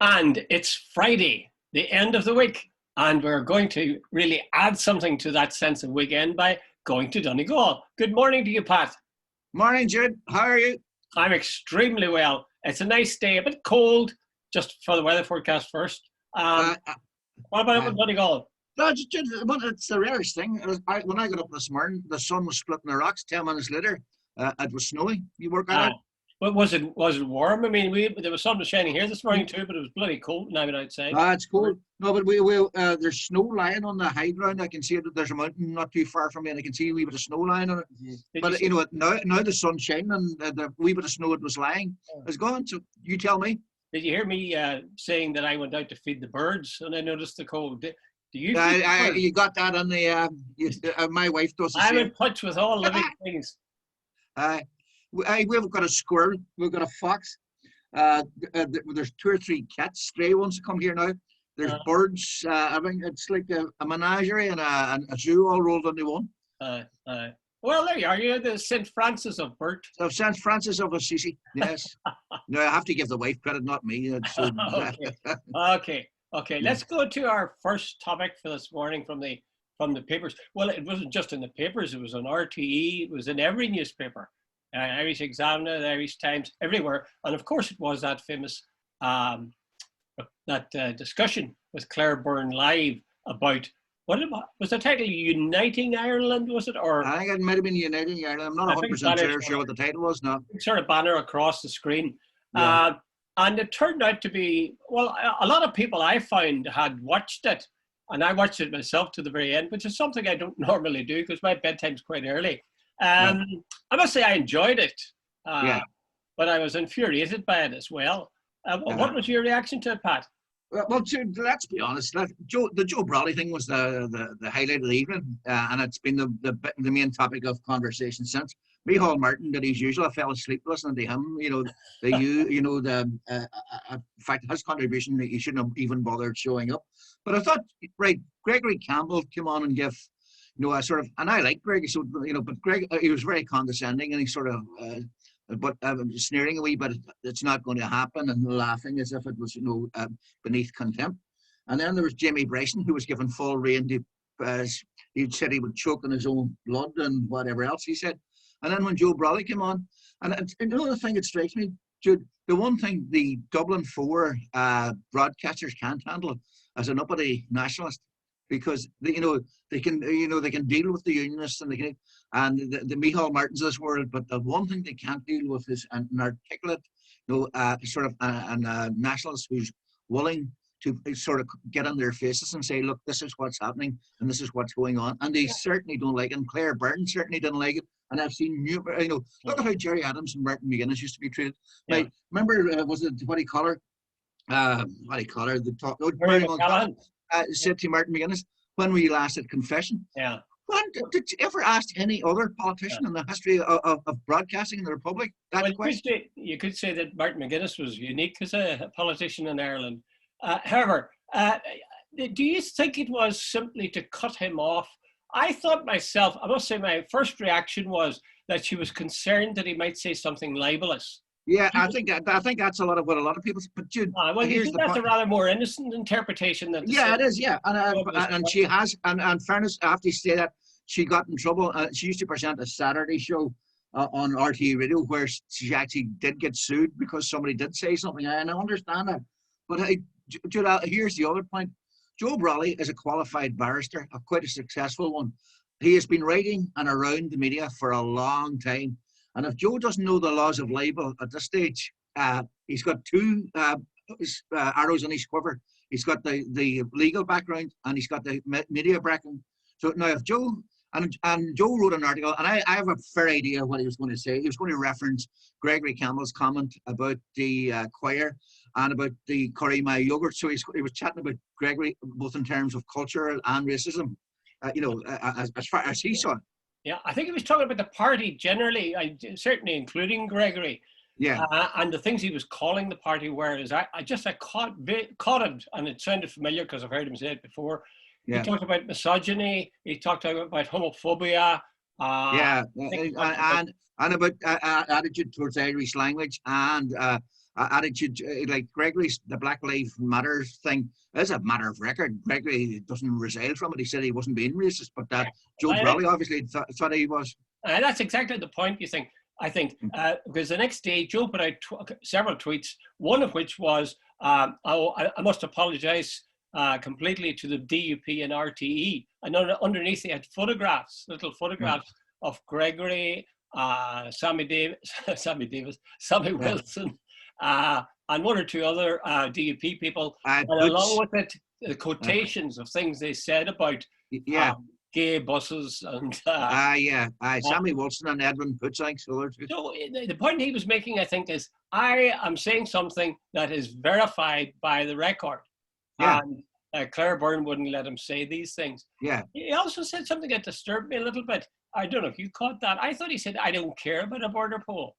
And it's Friday, the end of the week. And we're going to really add something to that sense of weekend by going to Donegal. Good morning to you, Pat. Morning, Jude. How are you? I'm extremely well. It's a nice day, a bit cold, just for the weather forecast first. Uh, What about up uh, in Donegal? no, Jude, it's the rarest thing. When I got up this morning, the sun was splitting the rocks. 10 minutes later, it was snowing. You work out? Uh, but was it warm? I mean, there was sun shining here this morning too, but it was bloody cold when I went outside. It's cold. No, but there's snow lying on the high ground. I can see it. There's a mountain not too far from me, and I can see a wee bit of snow lying on it. But you know what? Now the sun's shining, and the wee bit of snow it was lying is gone. So you tell me. Did you hear me saying that I went out to feed the birds and I noticed the cold? Do you? You got that on the. My wife does the I'm same. in touch with all living things. We've got a squirrel. We've got a fox. There's 2 or 3 cats, stray ones that come here now. There's birds. I mean, it's like a menagerie and a zoo all rolled into one. Well, there you are. You're the St. Francis of Bert. So St. Francis of Assisi. Yes. No, I have to give the wife credit, not me. Okay. Let's go to our first topic for this morning from the papers. Well, it wasn't just in the papers. It was on RTE. It was in every newspaper. Irish Examiner, the Irish Times, everywhere. And of course it was that famous discussion with Claire Byrne live about, was the title Uniting Ireland, was it? Or I think it might have been Uniting Ireland. I'm not 100% sure what the title was now. Sort of banner across the screen. Yeah. And it turned out to be, well, a lot of people I found had watched it. And I watched it myself to the very end, which is something I don't normally do because my bedtime's quite early. I must say I enjoyed it, but I was infuriated by it as well. What was your reaction to it, Pat? Well, let's be honest. The Joe Brolly thing was the highlight of the evening, and it's been the main topic of conversation since. Micheál Martin did his usual. I fell asleep listening to him. In fact, his contribution, he shouldn't have even bothered showing up. But I thought, right, Gregory Campbell came on and gave. A sort of, and I like Greg, so but Greg, he was very condescending, and he sort of, sneering a wee bit. It's not going to happen, and laughing as if it was, beneath contempt. And then there was Jamie Bryson, who was given full rein to. He said he would choke on his own blood and whatever else he said. And then when Joe Brolly came on, and the thing that strikes me, Jude, the one thing the Dublin 4 broadcasters can't handle as an uppity nationalist. Because they can deal with the unionists and the Micheál Martins of this world, but the one thing they can't deal with is an articulate, nationalist who's willing to sort of get on their faces and say, look, this is what's happening and this is what's going on, and they certainly don't like it. And Claire Byrne certainly didn't like it, and I've seen look at how Gerry Adams and Martin McGuinness used to be treated. Yeah. Like, remember, was it what do you call her? The talk. Said to Martin McGuinness, when were you last at confession? Yeah. Did you ever ask any other politician in the history of broadcasting in the Republic that question? You could say that Martin McGuinness was unique as a politician in Ireland. However, do you think it was simply to cut him off? I thought myself, I must say my first reaction was that she was concerned that he might say something libelous. Yeah, I think that's a lot of what a lot of people. But Jude, you think that's a rather more innocent interpretation than. Yeah, it is. Yeah, and she has, and fairness, I have to say that she got in trouble. She used to present a Saturday show on RTE Radio where she actually did get sued because somebody did say something, and I understand that. But Jude, here's the other point: Joe Brolly is a qualified barrister, quite a successful one. He has been writing and around the media for a long time. And if Joe doesn't know the laws of libel at this stage, he's got 2 arrows in his quiver. He's got the legal background and he's got the media background. So now if Joe, and Joe wrote an article, and I have a fair idea what he was going to say. He was going to reference Gregory Campbell's comment about the choir and about the curry my yogurt. So he was chatting about Gregory both in terms of culture and racism, as far as he saw it. Yeah, I think he was talking about the party generally, certainly including Gregory. Yeah. And the things he was calling the party were, I caught it, and it sounded familiar because I've heard him say it before. Yeah. He talked about misogyny. He talked about homophobia. And about attitude towards Irish language and attitude, like Gregory's, the Black Lives Matter thing is a matter of record. Gregory doesn't resile from it. He said he wasn't being racist, but Joe Brolly obviously thought he was. That's exactly the point. I think, because the next day Joe put out several tweets, one of which was, I must apologize completely to the DUP and RTE. And underneath he had photographs, little photographs of Gregory, Sammy Wilson, and one or two other DUP people. And along with it, the quotations of things they said about gay buses and Sammy Wilson and Edwin Poots, I think. So the point he was making, I think, is I am saying something that is verified by the record. Yeah. And Claire Byrne wouldn't let him say these things. Yeah. He also said something that disturbed me a little bit. I don't know if you caught that. I thought he said, I don't care about a border poll.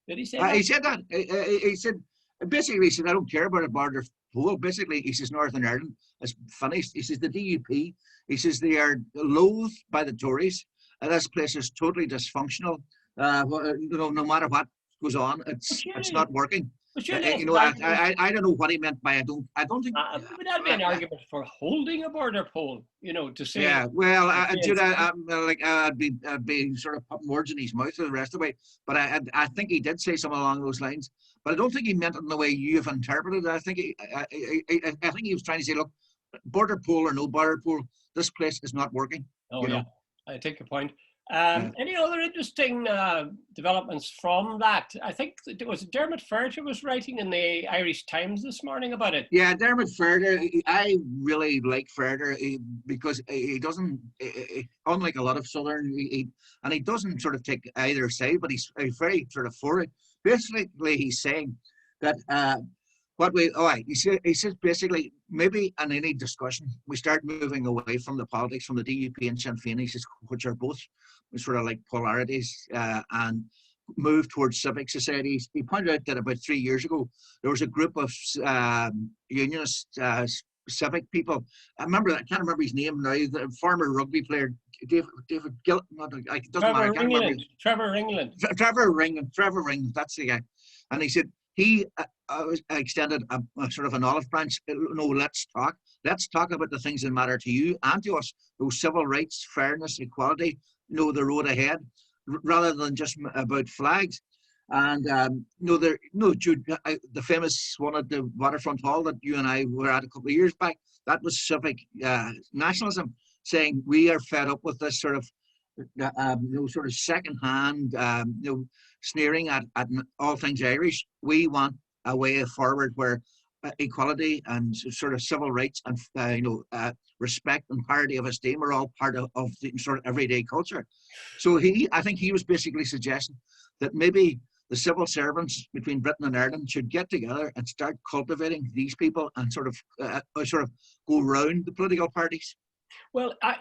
Did he say that? He said that. He said, basically, he said, I don't care about a border poll. Basically, he says Northern Ireland is finished. He says the DUP, he says they are loathed by the Tories. This place is totally dysfunctional. No matter what goes on, it's not working. I don't know what he meant by I don't think. Would that be an argument for holding a border poll? To say. Yeah, well, Jude, I'd be sort of putting words in his mouth for the rest of the way. But I think he did say something along those lines. But I don't think he meant it in the way you've interpreted it. I think he was trying to say, look, border poll or no border poll, this place is not working. Oh, yeah. I take your point. Any other interesting developments from that? I think it was Dermot Ferreter was writing in the Irish Times this morning about it. Yeah, Dermot Ferreter. I really like Ferreter because he doesn't, unlike a lot of Southern, he doesn't sort of take either side, but he's very sort of for it. Basically, he's saying that he says basically maybe in any discussion we start moving away from the politics from the DUP and Sinn Féin, which are both sort of like polarities, and move towards civic societies. He pointed out that about 3 years ago there was a group of unionist civic people. I can't remember his name now. The former rugby player David Gill. Trevor Ringland. Trevor Ringland. That's the guy. And he said he extended a sort of an olive branch. No, let's talk. Let's talk about the things that matter to you and to us. Those civil rights, fairness, equality. The road ahead, rather than just about flags. And Jude, the famous one at the Waterfront Hall that you and I were at a couple of years back, that was civic nationalism, saying we are fed up with this sort of sort of second-hand sneering at all things Irish. We want a way forward where equality and sort of civil rights and respect and parity of esteem are all part of the sort of everyday culture. So I think he was basically suggesting that maybe the civil servants between Britain and Ireland should get together and start cultivating these people and sort of go round the political parties. Well, I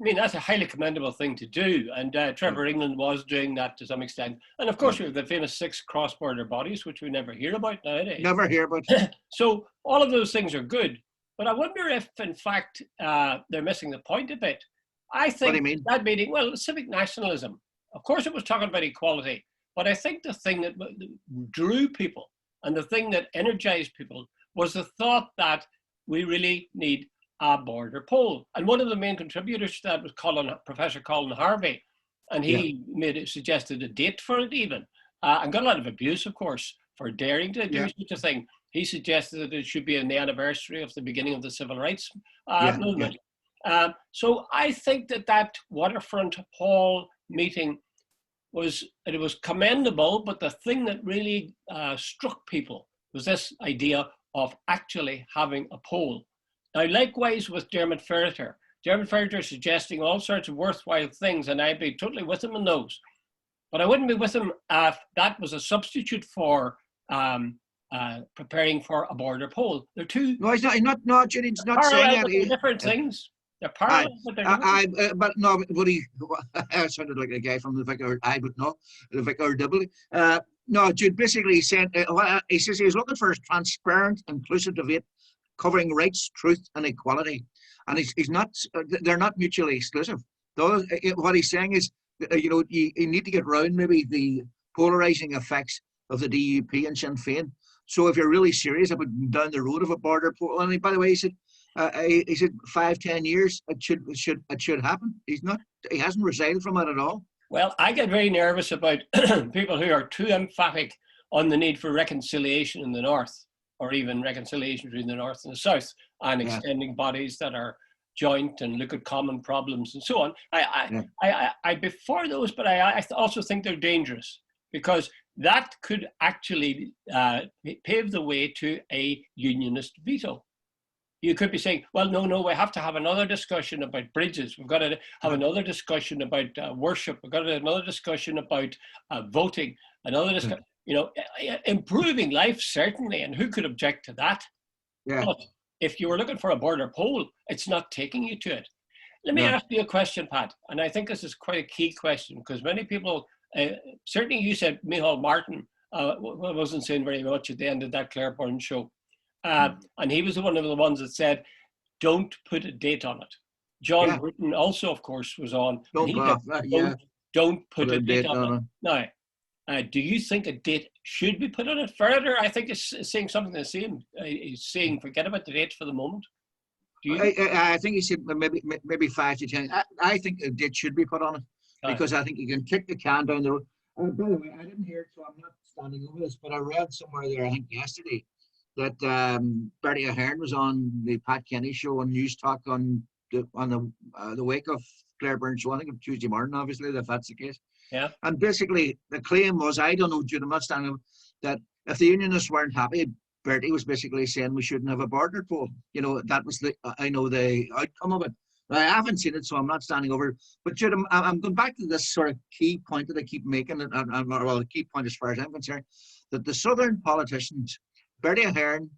mean, that's a highly commendable thing to do. And Trevor Ringland was doing that to some extent. And of course, we have the famous 6 cross-border bodies, which we never hear about nowadays. Never hear about. So all of those things are good. But I wonder if, in fact, they're missing the point a bit. I think what do you mean? That meeting, well, civic nationalism. Of course, it was talking about equality. But I think the thing that drew people and the thing that energized people was the thought that we really need a border poll. And one of the main contributors to that was Professor Colin Harvey. And he suggested a date for it even. And got a lot of abuse, of course, for daring to do such a thing. He suggested that it should be on the anniversary of the beginning of the civil rights movement. So I think that Waterfront Hall meeting was commendable, but the thing that really struck people was this idea of actually having a poll. Now, likewise with Dermot Ferreter. Dermot Ferreter suggesting all sorts of worthwhile things, and I'd be totally with him on those. But I wouldn't be with him if that was a substitute for preparing for a border poll. They're two. No, he's not. Judy, he's not saying that. Different things. They're parallel, but they're different. But no, but I sounded like a guy from the Vicar. I would know the Vicar Double. No, Jude. Basically, he's saying he says he's looking for a transparent, inclusive debate covering rights, truth, and equality, and he's not. They're not mutually exclusive. Though what he's saying is, you need to get round maybe the polarizing effects of the DUP and Sinn Féin. So if you're really serious about down the road of a border poll, and by the way, he said 5-10 years it should happen. He hasn't resided from it at all. Well, I get very nervous about people who are too emphatic on the need for reconciliation in the north, or even reconciliation between the north and the south, and extending bodies that are joint and look at common problems and so on. I before those, but I also think they're dangerous, because that could actually pave the way to a unionist veto. You could be saying, well, no, we have to have another discussion about bridges. We've got to have another discussion about worship. We've got to have another discussion about voting. Another discussion, improving life, certainly, and who could object to that? Yeah. But if you were looking for a border poll, it's not taking you to it. Let me ask you a question, Pat, and I think this is quite a key question, because many people, certainly you said Micheál Martin wasn't saying very much at the end of that Claire Byrne show. And he was one of the ones that said, don't put a date on it. John Bruton also, of course, was on. Don't put a date on it. Now, do you think a date should be put on it? Further, I think it's saying something the same. He's saying, forget about the date for the moment. Do you? I think he said maybe 5 to 10. I think a date should be put on it, because I think you can kick the can down the road. By the way, I didn't hear it, so I'm not standing over this, but I read somewhere there, I think yesterday, that Bertie Ahern was on the Pat Kenny show on News Talk on the wake of Claire Byrne show. I think of Tuesday morning, obviously, if that's the case. Yeah. And basically, the claim was, I don't know, Jude, I'm not standing, that if the unionists weren't happy, Bertie was basically saying we shouldn't have a border poll. That was the outcome of it. I haven't seen it, so I'm not standing over. But Jude, I'm going back to this sort of key point that I keep making, well, the key point as far as I'm concerned, that the Southern politicians, Bertie Ahern,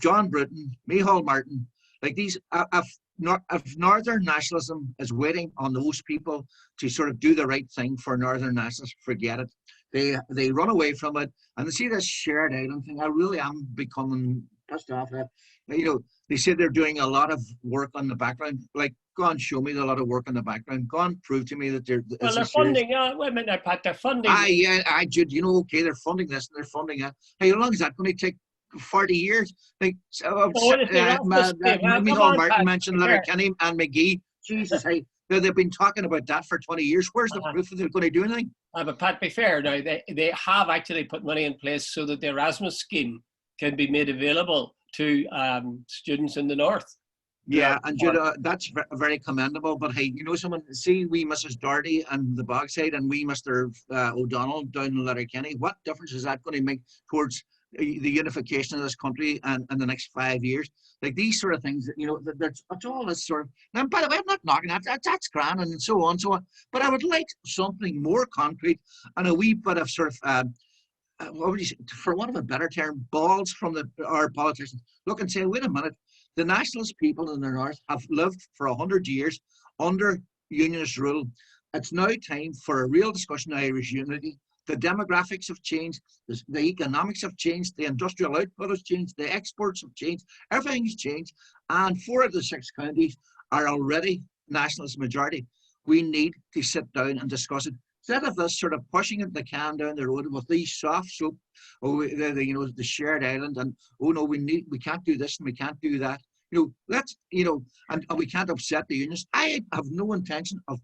John Bruton, Micheál Martin, like these, if Northern nationalism is waiting on those people to sort of do the right thing for Northern nationalists, forget it. They run away from it, and they see this shared island thing. I really am becoming pissed off at that. They say they're doing a lot of work on the background. Like, go on, show me a lot of work on the background. Go on, prove to me that they're. Well, they're funding. Wait a minute, Pat. They're funding. Jude. Okay, they're funding this and they're funding that. Hey, how long is that going to take? 40 years. Like, Micheál Martin mentioned Letterkenny and McGee. Jesus, hey, they've been talking about that for 20 years. Where's the proof that they're going to do anything? But Pat, be fair, now they have actually put money in place so that the Erasmus scheme can be made available to students in the north. Yeah, and Jude, that's very commendable. But hey, see, we Mrs. Doherty and the Bogside, and we Mr. O'Donnell down in Letterkenny. What difference is that going to make towards the unification of this country and the next 5 years? Like these sort of things, that's all this sort of. And by the way, I'm not knocking that. That's grand and so on, so on. But I would like something more concrete and a wee bit of sort of, what would you say, for want of a better term, balls from our politicians. Look and say, wait a minute, the nationalist people in the north have lived for 100 years under unionist rule. It's now time for a real discussion of Irish unity. The demographics have changed, the economics have changed, the industrial output has changed, the exports have changed, everything's changed, and 4 of the 6 counties are already nationalist majority. We need to sit down and discuss it. Instead of this sort of pushing the can down the road with these soft soap, the shared island, and we can't do this and we can't do that. And we can't upset the unions. I have no intention of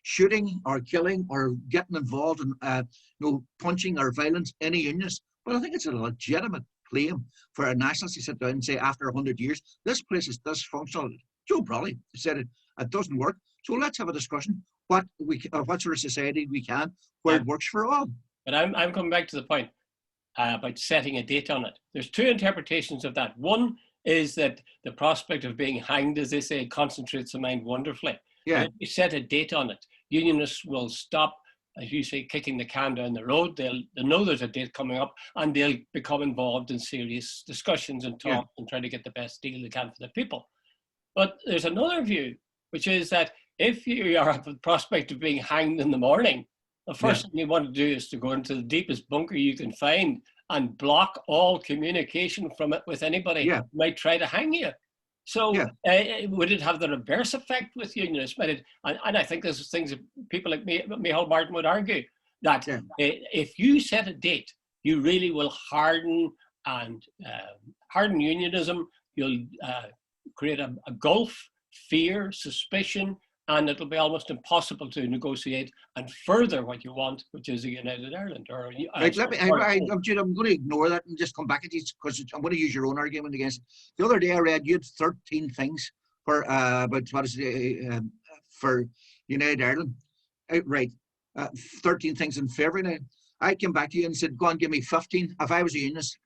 shooting or killing or getting involved in punching or violence any unionists. But I think it's a legitimate claim for a nationalist to sit down and say, after 100 years, this place is dysfunctional. Joe Brawley said it doesn't work. So let's have a discussion what sort of society we can where it works for all. But I'm coming back to the point about setting a date on it. There's 2 interpretations of that. One is that the prospect of being hanged, as they say, concentrates the mind wonderfully. Yeah. If you set a date on it, unionists will stop, as you say, kicking the can down the road. They'll know there's a date coming up, and they'll become involved in serious discussions and talk and try to get the best deal they can for the people. But there's another view, which is that if you are at the prospect of being hanged in the morning, the first thing you want to do is to go into the deepest bunker you can find and block all communication from it with anybody who might try to hang you. So would it have the reverse effect with unionists? And I think this is things that people like Micheál Martin would argue, that if you set a date you really will harden and harden unionism. You'll create a gulf, fear, suspicion, and it'll be almost impossible to negotiate and further what you want, which is a United Ireland. Right, Jude, I'm going to ignore that and just come back at you because I'm going to use your own argument against it. The other day I read you had 13 things for about what is it, for United Ireland. Right, 13 things in favour. Now, I came back to you and said, go on, give me 15. If I was a unionist,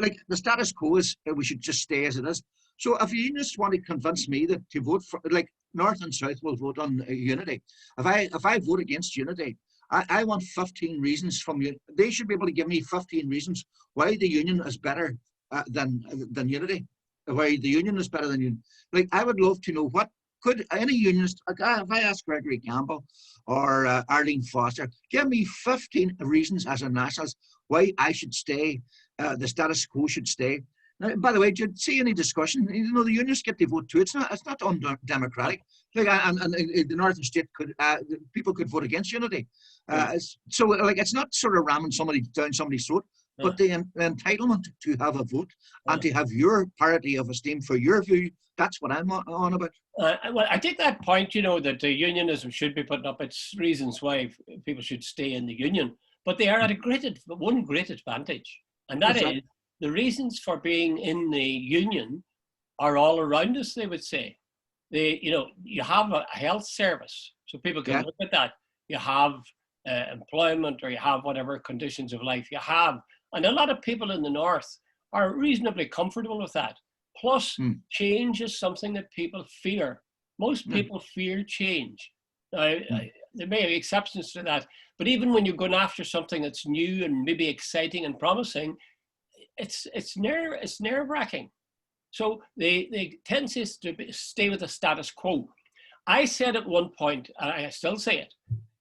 like the status quo is we should just stay as it is. So if unionists want to convince me that to vote for, like, North and South will vote on unity. If I vote against unity, I want 15 reasons from you. They should be able to give me 15 reasons why the union is better than unity. Why the union is better than union. Like, I would love to know what could any unionist, if I ask Gregory Campbell or Arlene Foster, give me 15 reasons as a nationalist why I should stay, the status quo should stay. Now, by the way, do you see any discussion? You know, the unions get to vote too. It's not undemocratic. Like, and the Northern State could people could vote against unity. So, like, it's not sort of ramming somebody down somebody's throat, but the entitlement to have a vote and to have your parity of esteem for your view. That's what I'm on about. Well, I take that point. You know, that unionism should be putting up its reasons why people should stay in the union, but they are at one great advantage, and that is. The reasons for being in the union are all around us, they would say. You have a health service, so people can look at that. You have employment, or you have whatever conditions of life you have. And a lot of people in the North are reasonably comfortable with that. Plus, change is something that people fear. Most people fear change. Now, there may be exceptions to that, but even when you're going after something that's new and maybe exciting and promising, it's nerve-wracking. So the tendency is to stay with the status quo. I said at one point, and I still say it,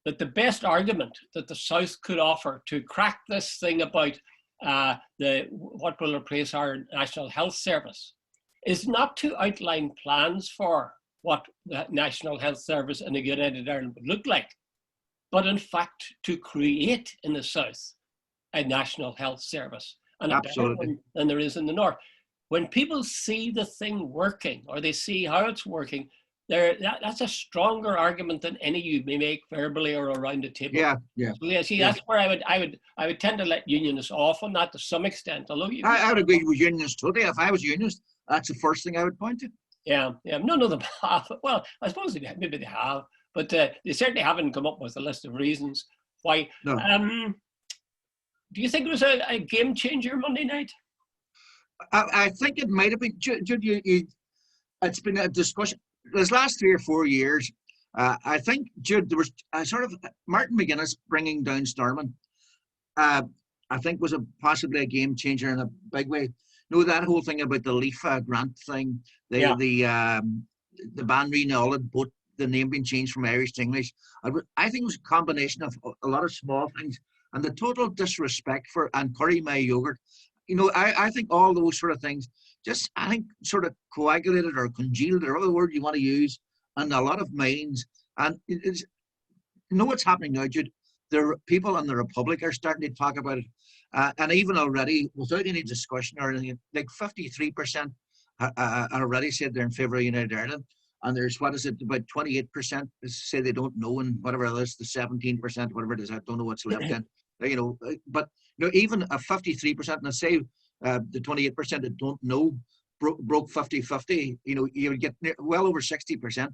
that the best argument that the South could offer to crack this thing about what will replace our National Health Service is not to outline plans for what the National Health Service in the United Ireland would look like, but in fact to create in the South a National Health Service. And a better one than there is in the North. When people see the thing working, or they see how it's working, that's a stronger argument than any you may make verbally or around the table. So that's where I would tend to let unionists off on that to some extent. Although I would agree with unionists totally. If I was a unionist, that's the first thing I would point to. Yeah. None of them have. Well, I suppose maybe they have, but they certainly haven't come up with a list of reasons why. No. Do you think it was a game changer Monday night? I think it might have been. Jude, it's been a discussion this last 3 or 4 years. I think, Jude, there was sort of Martin McGuinness bringing down Starman. I think was possibly a game changer in a big way. You know, that whole thing about the Leaf grant thing, the ban renewed, both the name being changed from Irish to English. I think it was a combination of a lot of small things. And the total disrespect for and curry my yogurt, you know, I think all those sort of things just, I think, sort of coagulated or congealed, or other word you want to use, and a lot of minds. And you know what's happening now, Jude? The people in the Republic are starting to talk about it. And even already, without any discussion or anything, like 53% already said they're in favour of United Ireland. And there's, what is it, about 28% say they don't know, and whatever it is, the 17%, whatever it is, I don't know what's left in. You know, but you know, even a 53%, and I say the 28% that don't know broke 50-50, you know, you would get well over 60%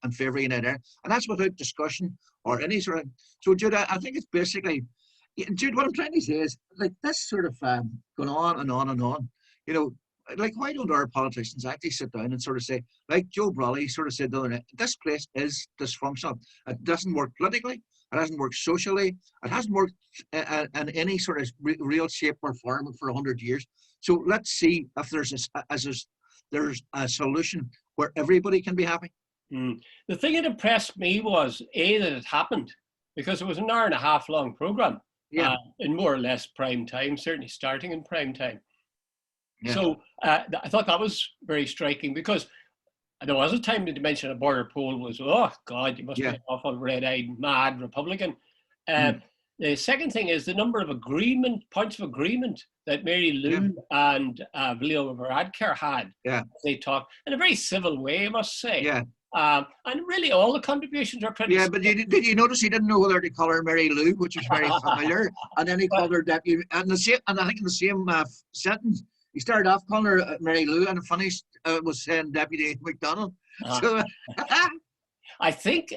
in favour of United Ireland, and that's without discussion or any sort of. So, Jude, I think it's basically, Jude, what I'm trying to say is, like, this sort of going on and on and on. You know, like, why don't our politicians actually sit down and sort of say, like Joe Brawley sort of said the other night, this place is dysfunctional. It doesn't work politically. It hasn't worked socially. It hasn't worked in any sort of real shape or form for 100 years. So let's see if there's a solution where everybody can be happy. The thing that impressed me was, A, that it happened, because it was an hour and a half long program in more or less prime time, certainly starting in prime time. Yeah. So I thought that was very striking, because there was a time that the mention of border poll was, oh God, you must be an awful red-eyed, mad Republican. The second thing is the number of points of agreement that Mary Lou and Leo Varadkar had. Yeah. They talked in a very civil way, I must say. Yeah. And really, all the contributions are pretty. Yeah, but did you notice he didn't know whether to call her Mary Lou, which was very familiar, and then he called her Deputy. And I think in the same sentence, he started off calling her Mary Lou, and finished was saying Deputy McDonald. So, I think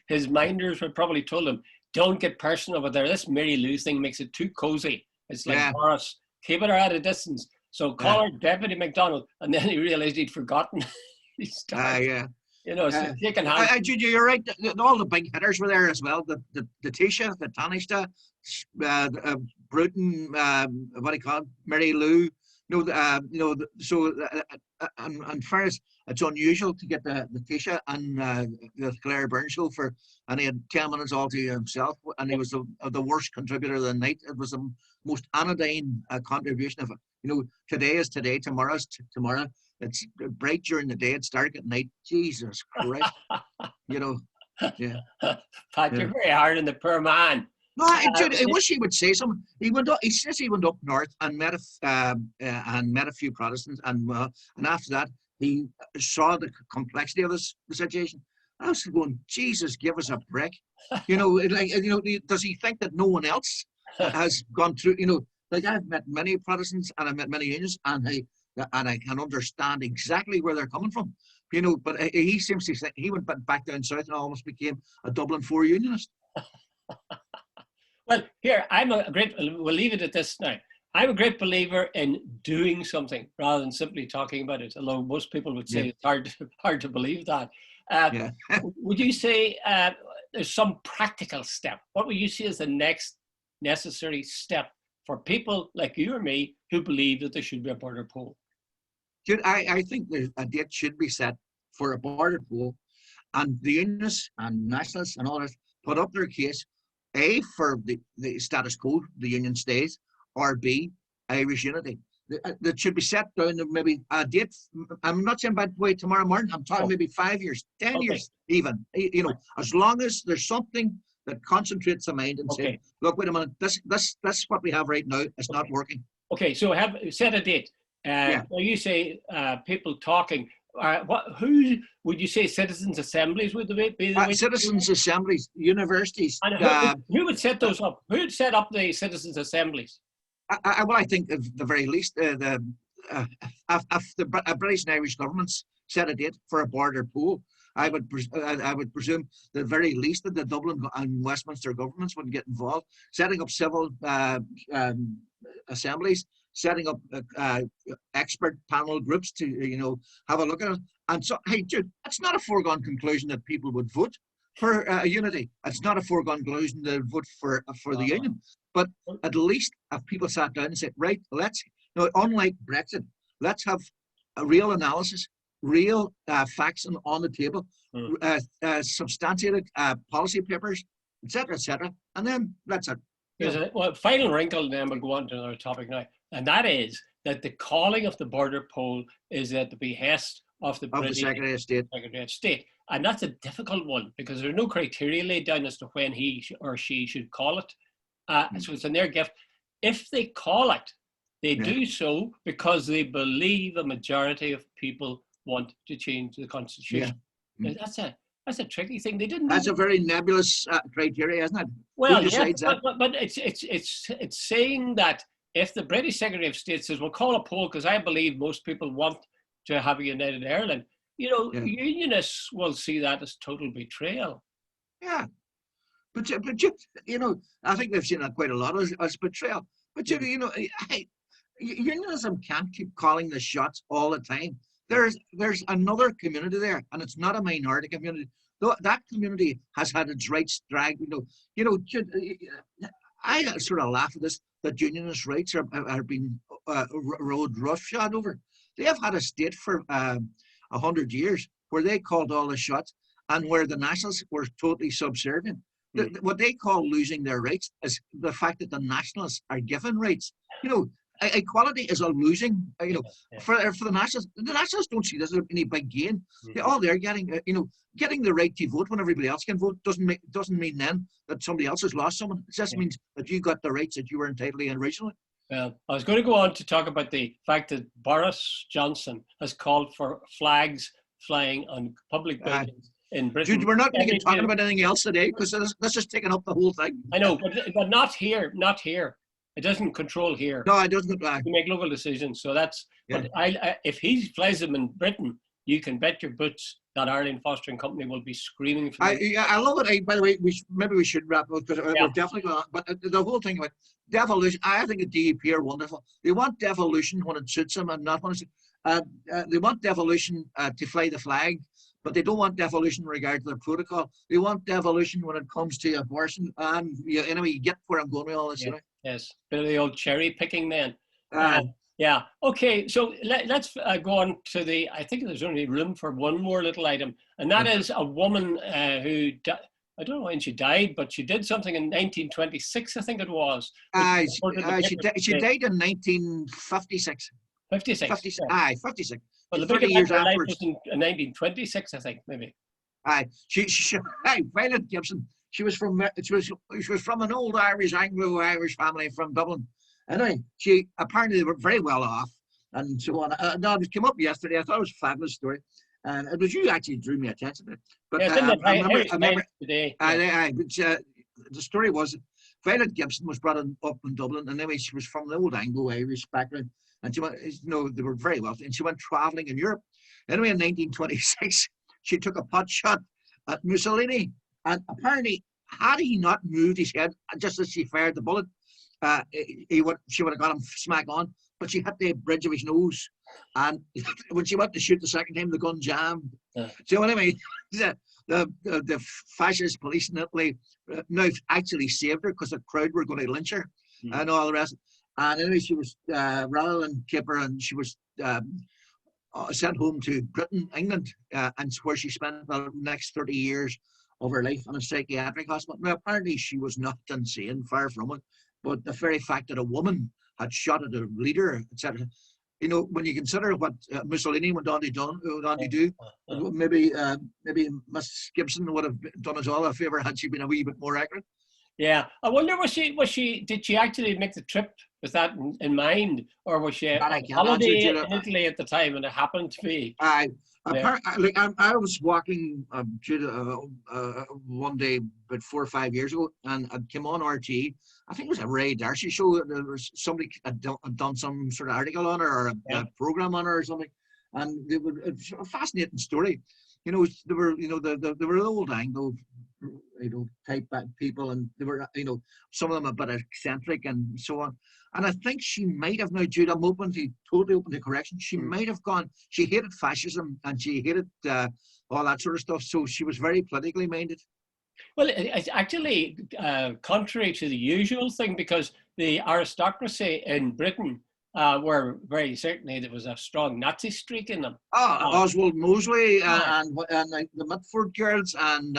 his minders would probably told him, "Don't get personal over there. This Mary Lou thing makes it too cozy. It's like Boris, keep her at a distance. So call her Deputy McDonald." And then he realized he'd forgotten. You know, so taking hands. Jude, you're right. All the big hitters were there as well. The Tisha, the Tanishta, Bruton, what do you call it? Mary Lou. In fairness, it's unusual to get the Tisha and the Claire Byrne show and he had 10 minutes all to himself, and he was the worst contributor of the night. It was the most anodyne contribution of it. You know, today is today, tomorrow's tomorrow. It's bright during the day, it's dark at night. Jesus Christ. You know, yeah. Pat, you're very hard on the poor man. No, I wish he would say something. He says he went up north and met a few Protestants, and after that he saw the complexity of the situation. I was going, Jesus, give us a break. You know, does he think that no one else has gone through? You know, like I've met many Protestants and I've met many Unions, and I can understand exactly where they're coming from. You know, but he seems to think he went back down south and almost became a Dublin 4 Unionist. Well, here, we'll leave it at this now. I'm a great believer in doing something rather than simply talking about it, although most people would say it's hard to believe that. Would you say there's some practical step? What would you see as the next necessary step for people like you or me who believe that there should be a border poll? Jude, I think a date should be set for a border poll, and the Unionists and Nationalists and others put up their case, A, for the status quo, the Union stays, or B, Irish unity. That should be set down to maybe a date. I'm not saying by the way tomorrow morning. I'm talking maybe 5 years, 10 years even. You know, as long as there's something that concentrates the mind and say, look, wait a minute, this what we have right now. It's not working. Okay, so set a date. Well, you say people talking. Who would you say citizens' assemblies would be? Citizens' assemblies, universities. And who would set those up? Who would set up the citizens' assemblies? I think at the very least, if the British and Irish governments set a date for a border poll, I would presume the very least that the Dublin and Westminster governments would get involved, setting up civil assemblies, setting up expert panel groups to have a look at it. And so, hey, Jude, it's not a foregone conclusion that people would vote for unity. It's not a foregone conclusion to vote for the union. But at least if people sat down and said, right, let's, unlike Brexit, let's have a real analysis, real facts on the table, substantiated policy papers, etc., and then that's it. There's a final wrinkle, and then we'll go on to another topic now, and that is that the calling of the border poll is at the behest of the British Secretary of State. And that's a difficult one because there's no criteria laid down as to when he or she should call it. So it's in their gift. If they call it, they do so because they believe a majority of people want to change the constitution. Yeah. That's a tricky thing. They didn't. That's a very nebulous criteria, isn't it? Well, but it's saying that if the British Secretary of State says, "Well, call a poll," because I believe most people want to have a united Ireland, unionists will see that as total betrayal. Yeah, but I think they've seen that quite a lot as betrayal. But unionism can't keep calling the shots all the time. There's another community there, and it's not a minority community. Though that community has had its rights dragged. I sort of laugh at this, that unionist rights are being rode roughshod over. They have had a state for 100 years where they called all the shots, and where the Nationalists were totally subservient. What they call losing their rights is the fact that the Nationalists are given rights. equality is a losing. Yeah. For the nationalists don't see this as any big gain. All they're getting, getting the right to vote when everybody else can vote doesn't mean then that somebody else has lost someone. It just means that you got the rights that you were entitled to originally. Well, I was going to go on to talk about the fact that Boris Johnson has called for flags flying on public buildings in Britain. Jude, we're not even talking about anything else today because this is taking up the whole thing. I know, but not here. Not here. It doesn't control here. No, it doesn't. You make local decisions. So that's. Yeah. But if he flies them in Britain, you can bet your boots that Ireland Fostering Company will be screaming for them. I love it. By the way, maybe we should wrap up because we're definitely going on. But the whole thing about devolution, I think the DUP are wonderful. They want devolution when it suits them and not when it suits. They want devolution to fly the flag, but they don't want devolution in regard to their protocol. They want devolution when it comes to abortion. And anyway, you get where I'm going with all this. Yes, bit of the old cherry picking then. Yeah. Okay. So let's go on to the. I think there's only room for one more little item, and that is a woman who I don't know when she died, but she did something in 1926. I think it was. She died in 1956. 56. 56. Yeah. 56. Well, the 30 years afterwards. Was in 1926, I think, maybe. She Violet Gibson. She was from an old Anglo-Irish family from Dublin. Anyway, she apparently they were very well off and so on. No, it came up yesterday. I thought it was a fabulous story, and it was you actually drew me attention to it. But I remember today. The story was Violet Gibson was brought up in Dublin, and anyway, she was from the old Anglo-Irish background, and she went, they were very wealthy, and she went traveling in Europe. Anyway, in 1926, she took a pot shot at Mussolini, and apparently, had he not moved his head just as she fired the bullet, she would have got him smack on, but she hit the bridge of his nose, and when she went to shoot the second time, the gun jammed. So anyway, the fascist police in Italy now actually saved her because the crowd were going to lynch her and all the rest. And anyway, she was rather than keep her, and she was sent home to Britain, England, and where she spent the next 30 years of her life in a psychiatric hospital. Now, apparently she was not insane, far from it. But the very fact that a woman had shot at a leader, etc., when you consider what Mussolini went on to do, maybe Miss Gibson would have done us all a favour had she been a wee bit more accurate. Yeah, I wonder did she actually make the trip with that in mind, or was she on holiday in Italy at the time and it happened to be? I was walking one day about 4 or 5 years ago, and I came on RT. I think it was a Ray Darcy show. There was somebody had done some sort of article on her or a program on her or something, and it was a fascinating story. They were old Anglo, type people, and they were, some of them a bit eccentric and so on. And I think she might have, now Jude, I'm totally open to correction. She might have gone, she hated fascism and she hated all that sort of stuff. So she was very politically minded. Well, it's actually contrary to the usual thing, because the aristocracy in Britain were very certainly, there was a strong Nazi streak in them. Oswald Mosley and the Mitford girls and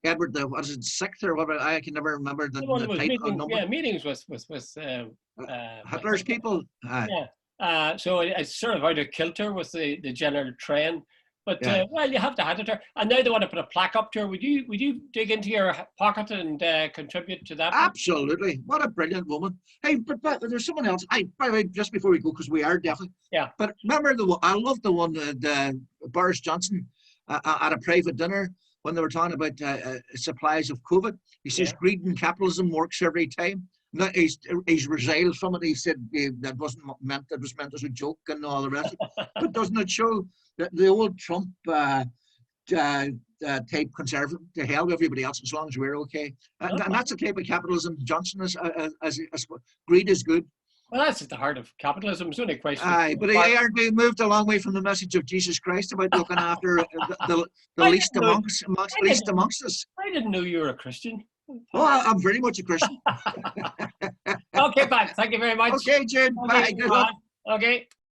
Edward the sixth or whatever, I can never remember the type number. Yeah, meetings with Hitler's people. So it's sort of out of kilter with the general trend. But well, you have to hand it to her. And now they want to put a plaque up to her. Would you dig into your pocket and contribute to that? Absolutely. What a brilliant woman. Hey, but there's someone else. By the way, just before we go, because we are definitely. Yeah. But remember I love the one Boris Johnson at a private dinner when they were talking about supplies of COVID. He says greed and capitalism works every time. No, he's resiled from it. He said that wasn't meant. That was meant as a joke and all the rest. But doesn't it show that the old Trump type conservative, to hell with everybody else as long as we're okay? And that's the type of capitalism Johnson is. As greed is good. Well, that's at the heart of capitalism. It's only a question. But they moved a long way from the message of Jesus Christ about looking after the least amongst us. I didn't know you were a Christian. Oh, I'm very much a Christian. Okay, bye. Thank you very much. Okay, Jude. Bye. Good luck. Okay.